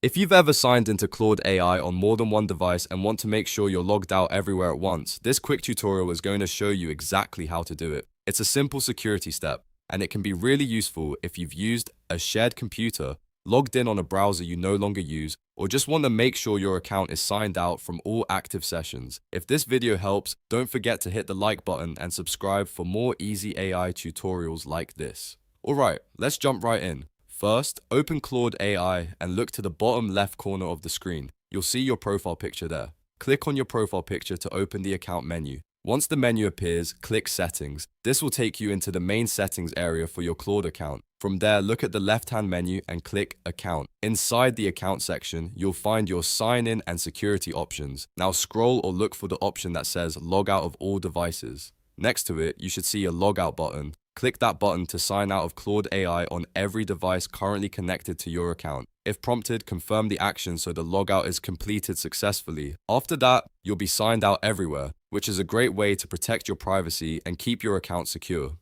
If you've ever signed into Claude AI on more than one device and want to make sure you're logged out everywhere at once, this quick tutorial is going to show you exactly how to do it. It's a simple security step, and it can be really useful if you've used a shared computer, logged in on a browser you no longer use, or just want to make sure your account is signed out from all active sessions. If this video helps, don't forget to hit the like button and subscribe for more easy AI tutorials like this. Alright, let's jump right in. First, open Claude AI and look to the bottom left corner of the screen. You'll see your profile picture there. Click on your profile picture to open the account menu. Once the menu appears, click Settings. This will take you into the main settings area for your Claude account. From there, look at the left-hand menu and click Account. Inside the Account section, you'll find your sign-in and security options. Now scroll or look for the option that says Log out of all devices. Next to it, you should see a Logout button. Click that button to sign out of Claude AI on every device currently connected to your account. If prompted, confirm the action so the logout is completed successfully. After that, you'll be signed out everywhere, which is a great way to protect your privacy and keep your account secure.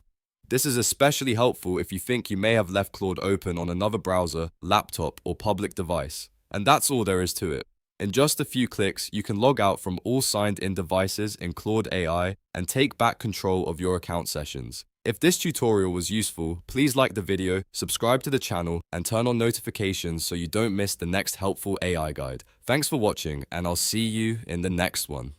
This is especially helpful if you think you may have left Claude open on another browser, laptop, or public device. And that's all there is to it. In just a few clicks, you can log out from all signed-in devices in Claude AI and take back control of your account sessions. If this tutorial was useful, please like the video, subscribe to the channel, and turn on notifications so you don't miss the next helpful AI guide. Thanks for watching, and I'll see you in the next one.